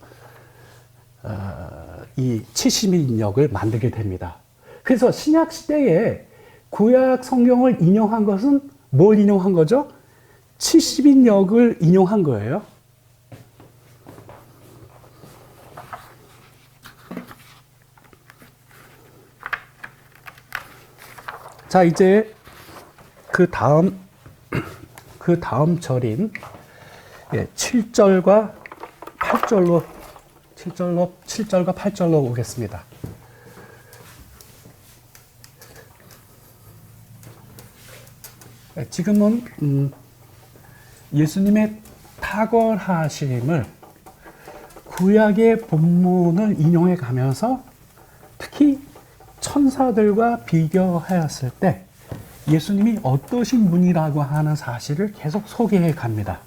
이 70인역을 만들게 됩니다. 그래서 신약 시대에 구약 성경을 인용한 것은 뭘 인용한 거죠? 70인역을 인용한 거예요. 자, 이제 그 다음 절인 7절과 8절로 오겠습니다. 지금은 예수님의 탁월하심을 구약의 본문을 인용해 가면서 특히 천사들과 비교하였을 때 예수님이 어떠신 분이라고 하는 사실을 계속 소개해 갑니다.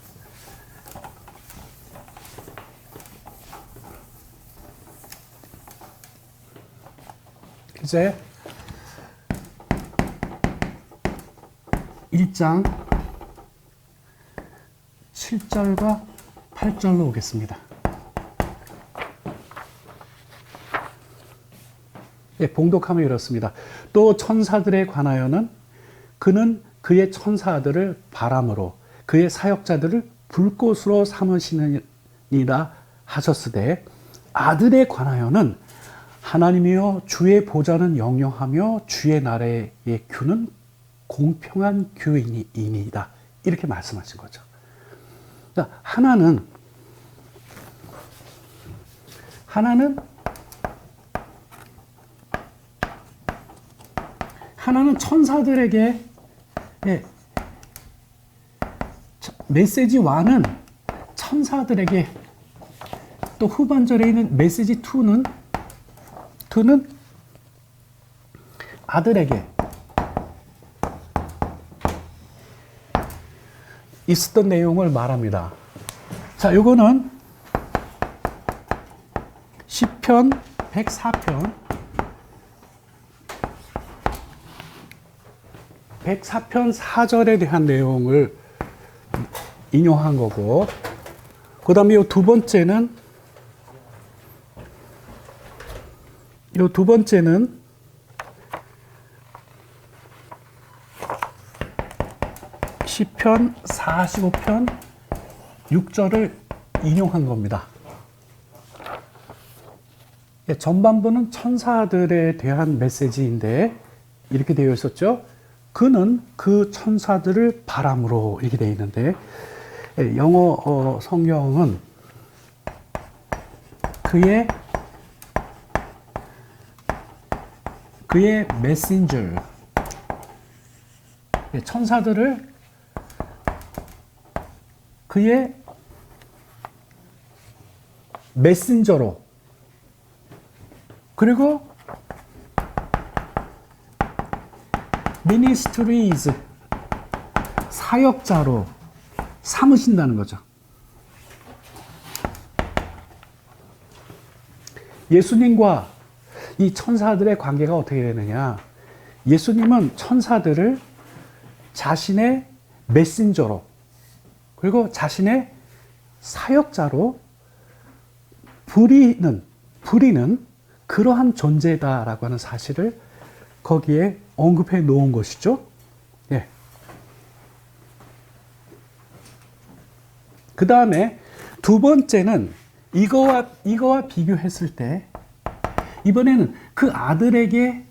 이제 1장 7절과 8절로 오겠습니다. 봉독하면 이렇습니다. 또 천사들에 관하여는 그는 그의 천사들을 바람으로 그의 사역자들을 불꽃으로 삼으시느니라 하셨으되, 아들에 관하여는 하나님이여 주의 보좌는 영영하며 주의 나라의 규는 공평한 규이니이다. 이렇게 말씀하신 거죠. 자, 하나는 천사들에게 메시지 1은 천사들에게, 또 후반절에 있는 메시지 2는 아들에게 있었던 내용을 말합니다. 자, 요거는 시편 104편 4절에 대한 내용을 인용한 거고, 그 다음에 이 두 번째는 시편 45편 6절을 인용한 겁니다. 전반부는 천사들에 대한 메시지인데 이렇게 되어 있었죠. 그는 그 천사들을 바람으로 이렇게 되어 있는데, 영어 성경은 그의 메신저, 천사들을 그의 메신저로, 그리고 ministries 사역자로 삼으신다는 거죠. 예수님과 이 천사들의 관계가 어떻게 되느냐? 예수님은 천사들을 자신의 메신저로 그리고 자신의 사역자로 부리는 그러한 존재다라고 하는 사실을 거기에 언급해 놓은 것이죠. 예. 그 다음에 두 번째는 이거와 비교했을 때 이번에는 그 아들에게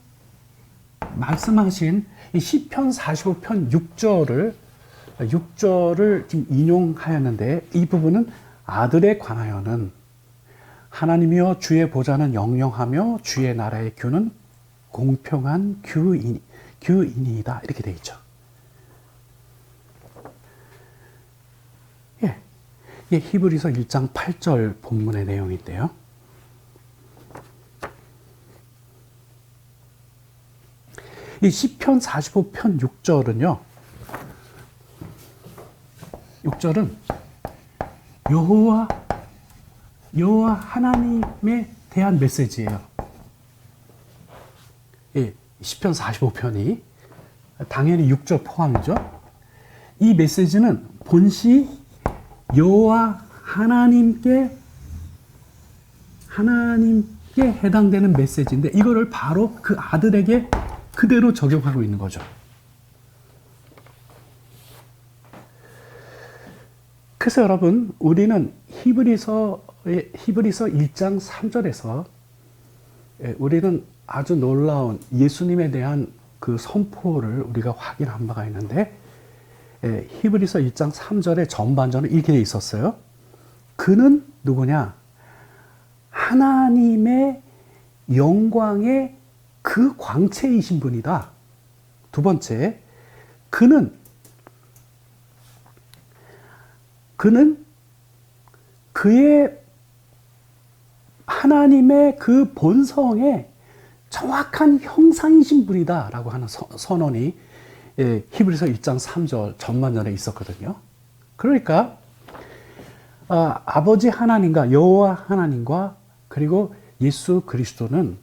말씀하신 이 시편 45편 6절을 지금 인용하였는데 이 부분은 아들에 관하여는 하나님이여 주의 보좌는 영영하며 주의 나라의 규는 공평한 규이니이다 이렇게 되어 있죠. 예, 히브리서 1장 8절 본문의 내용인데요. 이 시편 45편 6절은 여호와 하나님에 대한 메시지예요. 예, 시편 45편이 당연히 6절 포함이죠. 이 메시지는 본시 여호와 하나님께 해당되는 메시지인데 이거를 바로 그 아들에게 그대로 적용하고 있는 거죠. 그래서 여러분, 우리는 히브리서 1장 3절에서 우리는 아주 놀라운 예수님에 대한 그 선포를 우리가 확인한 바가 있는데 히브리서 1장 3절의 전반전은 이렇게 되어 있었어요. 그는 누구냐? 하나님의 영광의 그 광채이신 분이다. 두 번째, 그는 그의 하나님의 그 본성의 정확한 형상이신 분이다 라고 하는 선언이 히브리서 1장 3절 전반전에 있었거든요. 그러니까 아버지 하나님과 여호와 하나님과 그리고 예수 그리스도는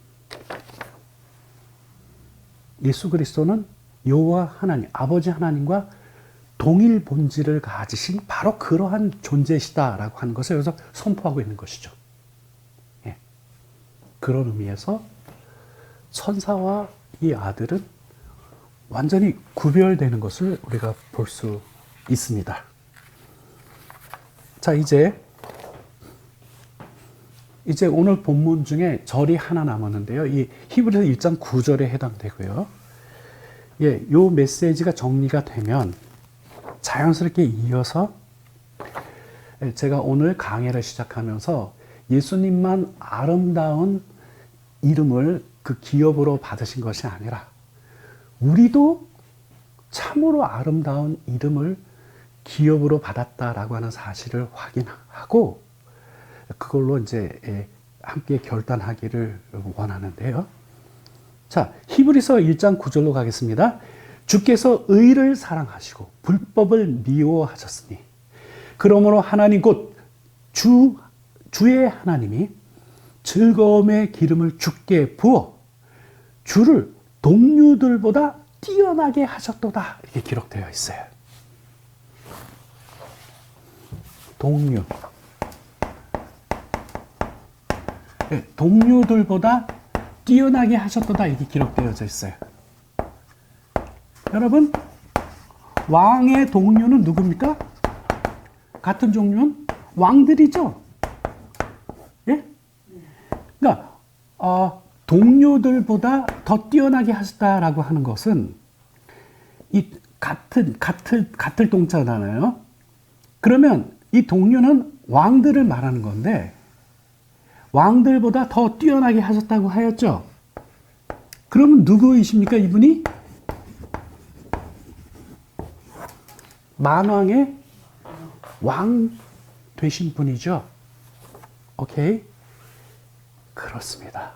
여호와 하나님, 아버지 하나님과 동일 본질을 가지신 바로 그러한 존재시다라고 하는 것을 여기서 선포하고 있는 것이죠. 예. 그런 의미에서 천사와 이 아들은 완전히 구별되는 것을 우리가 볼 수 있습니다. 자, 이제 오늘 본문 중에 절이 하나 남았는데요. 이 히브리서 1장 9절에 해당되고요. 예, 요 메시지가 정리가 되면 자연스럽게 이어서 제가 오늘 강해를 시작하면서 예수님만 아름다운 이름을 그 기업으로 받으신 것이 아니라 우리도 참으로 아름다운 이름을 기업으로 받았다라고 하는 사실을 확인하고 그걸로 이제 함께 결단하기를 원하는데요. 자, 히브리서 1장 9절로 가겠습니다. 주께서 의를 사랑하시고 불법을 미워하셨으니 그러므로 하나님 곧 주의 하나님이 즐거움의 기름을 주께 부어 주를 동류들보다 뛰어나게 하셨도다 이렇게 기록되어 있어요. 동류. 네, 동류들보다 뛰어나게 하셨도다 이렇게 기록되어져 있어요. 여러분, 왕의 동료는 누굽니까? 같은 종류는 왕들이죠. 예? 그러니까 동료들보다 더 뛰어나게 하셨다라고 하는 것은 이 같을 동자잖아요. 그러면 이 동료는 왕들을 말하는 건데 왕들보다 더 뛰어나게 하셨다고 하였죠. 그러면 누구이십니까, 이분이? 만왕의 왕 되신 분이죠. 오케이? 그렇습니다.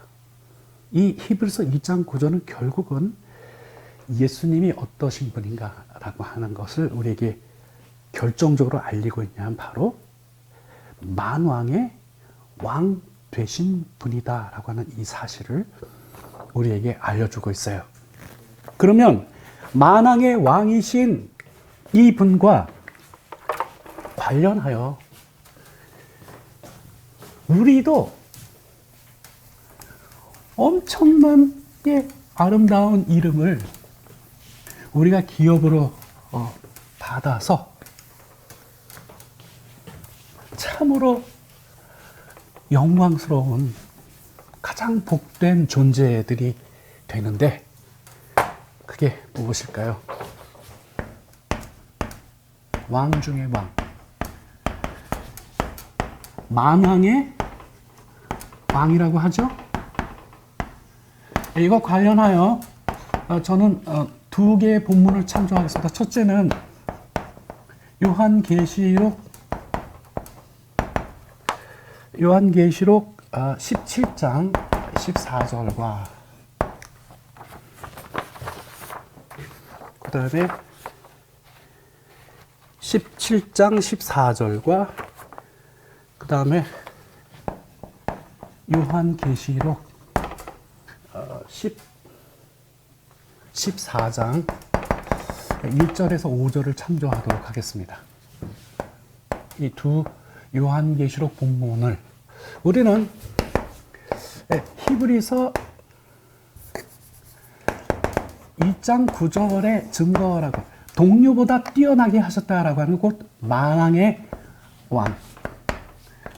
이 히브리서 2장 9절은 결국은 예수님이 어떠신 분인가라고 하는 것을 우리에게 결정적으로 알리고 있냐면 바로 만왕의 왕 되신 분이다라고 하는 이 사실을 우리에게 알려주고 있어요. 그러면 만왕의 왕이신 이 분과 관련하여 우리도 엄청난 아름다운 이름을 우리가 기업으로 받아서 참으로 영광스러운 가장 복된 존재들이 되는데 그게 무엇일까요? 왕 중의 왕, 만왕의 왕이라고 하죠. 이거 관련하여 저는 두 개의 본문을 참조하겠습니다. 첫째는 요한계시록 17장 14절과 그 다음에 17장 14절과 그 다음에 요한계시록 14장 1절에서 5절을 참조하도록 하겠습니다. 이 두 요한계시록 본문을 우리는 히브리서 2장 9절의 증거라고 동류보다 뛰어나게 하셨다라고 하는 곧 만왕의 왕,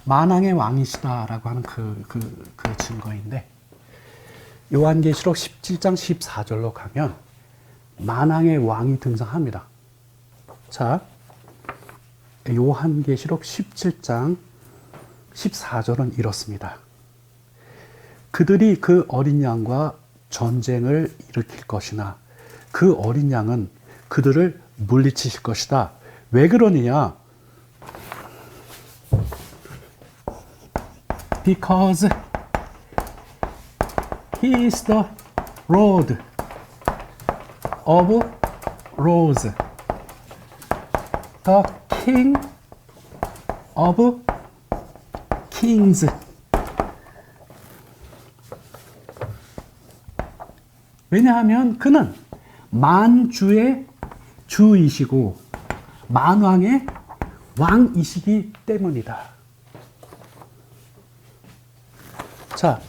만왕의 왕이시다라고 하는 그 증거인데 요한계시록 17장 14절로 가면 만왕의 왕이 등장합니다. 자, 요한계시록 17장 14절은 이렇습니다. 그들이 그 어린 양과 전쟁을 일으킬 것이나 그 어린 양은 그들을 물리치실 것이다. 왜 그러느냐? Because he is the Lord of Lords, the King of Kings. 왜냐하면 그는 만주의 주이시고 만왕의 왕이시기 때문이다. 자,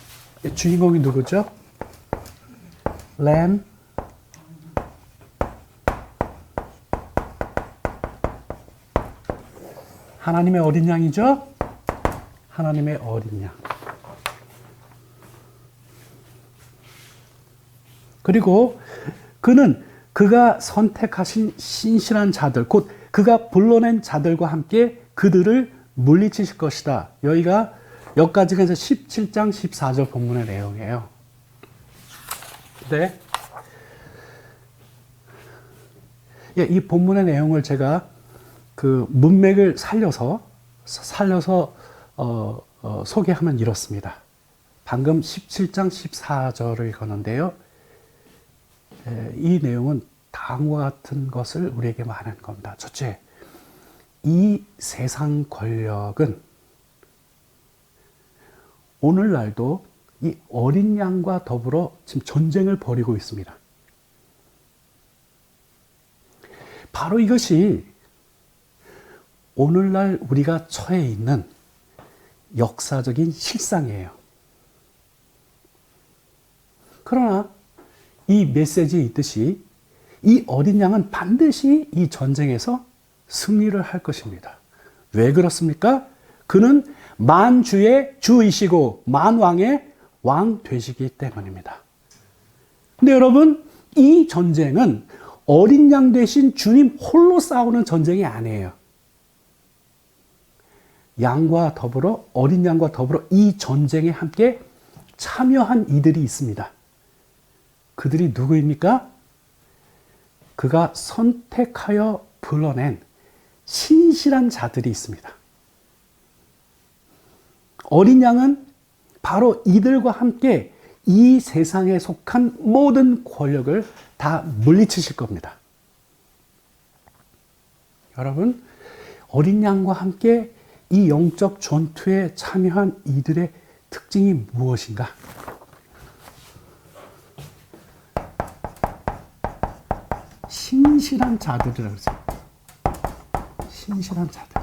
주인공이 누구죠? 램, 하나님의 어린 양이죠? 하나님의 어린 양. 그리고 그는 그가 선택하신 신실한 자들, 곧 그가 불러낸 자들과 함께 그들을 물리치실 것이다. 여기까지가 이제 17장 14절 본문의 내용이에요. 네. 이 본문의 내용을 제가 그 문맥을 살려서 소개하면 이렇습니다. 방금 17장 14절을 읽었는데요. 이 내용은 다음과 같은 것을 우리에게 말하는 겁니다. 첫째, 이 세상 권력은 오늘날도 이 어린 양과 더불어 지금 전쟁을 벌이고 있습니다. 바로 이것이 오늘날 우리가 처해 있는 역사적인 실상이에요. 그러나 이 메시지에 있듯이 이 어린 양은 반드시 이 전쟁에서 승리를 할 것입니다. 왜 그렇습니까? 그는 만주의 주이시고 만왕의 왕 되시기 때문입니다. 근데 여러분, 이 전쟁은 어린 양 되신 주님 홀로 싸우는 전쟁이 아니에요. 양과 더불어, 어린 양과 더불어 이 전쟁에 함께 참여한 이들이 있습니다. 그들이 누구입니까? 그가 선택하여 불러낸 신실한 자들이 있습니다. 어린 양은 바로 이들과 함께 이 세상에 속한 모든 권력을 다 물리치실 겁니다. 여러분, 어린 양과 함께 이 영적 전투에 참여한 이들의 특징이 무엇인가? 신실한 자들이라고 그러죠. 신실한 자들.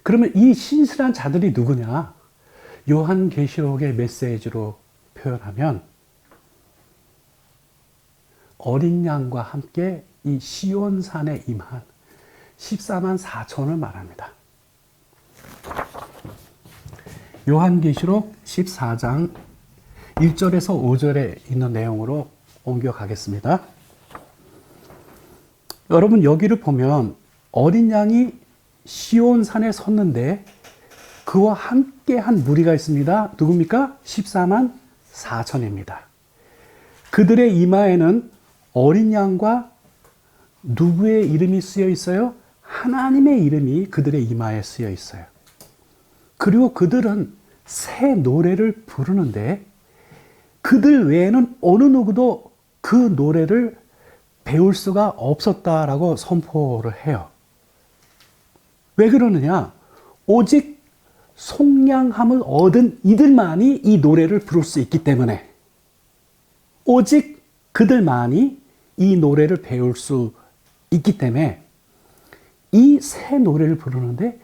그러면 이 신실한 자들이 누구냐? 요한계시록의 메시지로 표현하면 어린 양과 함께 이 시온산에 임한 14만 4천을 말합니다. 요한계시록 14장 1절에서 5절에 있는 내용으로 옮겨가겠습니다. 여러분, 여기를 보면 어린 양이 시온산에 섰는데 그와 함께한 무리가 있습니다. 누굽니까? 14만 4천입니다. 그들의 이마에는 어린 양과 누구의 이름이 쓰여 있어요? 하나님의 이름이 그들의 이마에 쓰여 있어요. 그리고 그들은 새 노래를 부르는데 그들 외에는 어느 누구도 그 노래를 배울 수가 없었다라고 선포를 해요. 왜 그러느냐? 오직 속량함을 얻은 이들만이 이 노래를 부를 수 있기 때문에, 오직 그들만이 이 노래를 배울 수 있기 때문에 이 새 노래를 부르는데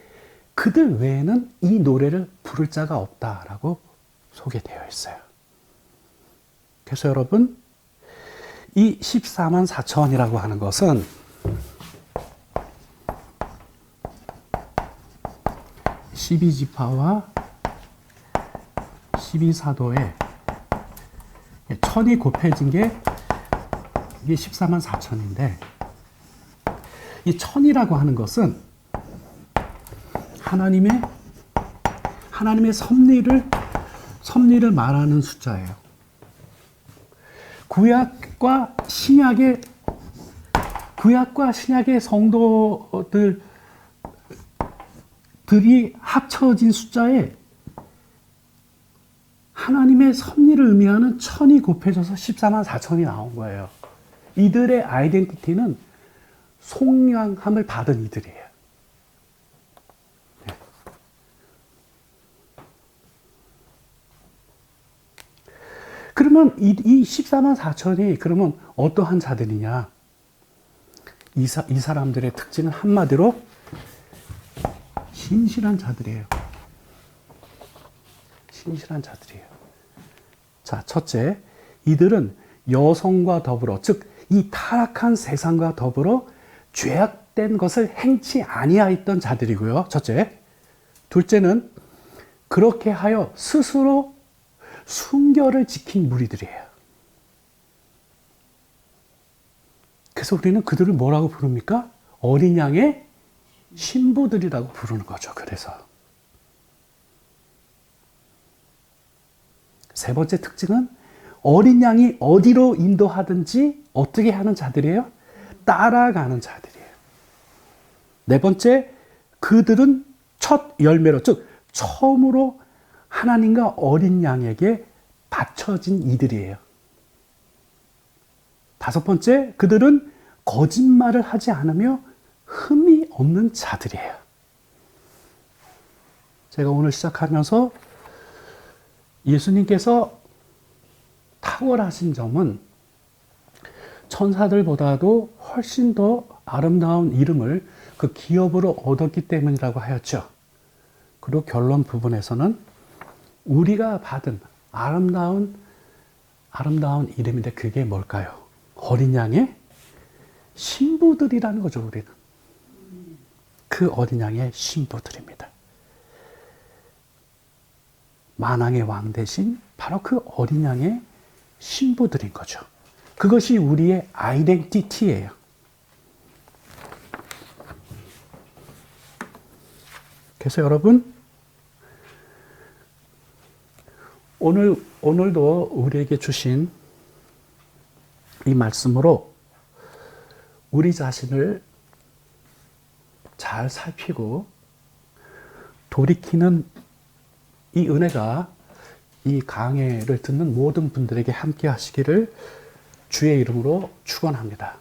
그들 외에는 이 노래를 부를 자가 없다라고 소개되어 있어요. 그래서 여러분, 이 14만 4천이라고 하는 것은 12지파와 12사도에 천이 곱해진 게 이게 14만 4천인데, 이 천이라고 하는 것은 하나님의 섭리를 말하는 숫자예요. 구약과 신약의 성도들이 합쳐진 숫자에 하나님의 섭리를 의미하는 천이 곱해져서 14만 4천이 나온 거예요. 이들의 아이덴티티는 속량함을 받은 이들이에요. 네. 그러면 이 14만 4천이 그러면 어떠한 자들이냐? 이 사람들의 특징은 한마디로 신실한 자들이에요. 신실한 자들이에요. 자, 첫째, 이들은 여성과 더불어, 즉 이 타락한 세상과 더불어 죄악된 것을 행치 아니하였던 자들이고요. 첫째. 둘째는 그렇게 하여 스스로 순결을 지킨 무리들이에요. 그래서 우리는 그들을 뭐라고 부릅니까? 어린 양의 신부들이라고 부르는 거죠. 그래서 세 번째 특징은 어린 양이 어디로 인도하든지 어떻게 하는 자들이에요? 따라가는 자들이에요. 네 번째, 그들은 첫 열매로, 즉 처음으로 하나님과 어린 양에게 바쳐진 이들이에요. 다섯 번째, 그들은 거짓말을 하지 않으며 흠이 없는 자들이에요. 제가 오늘 시작하면서 예수님께서 탁월하신 점은 천사들보다도 훨씬 더 아름다운 이름을 그 기업으로 얻었기 때문이라고 하였죠. 그리고 결론 부분에서는 우리가 받은 아름다운 이름인데 그게 뭘까요? 어린 양의 신부들이라는 거죠, 우리는. 그 어린 양의 신부들입니다. 만왕의 왕 대신 바로 그 어린 양의 신부들인 거죠. 그것이 우리의 아이덴티티예요. 그래서 여러분, 오늘도 우리에게 주신 이 말씀으로 우리 자신을 잘 살피고 돌이키는 이 은혜가 이 강해를 듣는 모든 분들에게 함께 하시기를 주의 이름으로 축원합니다.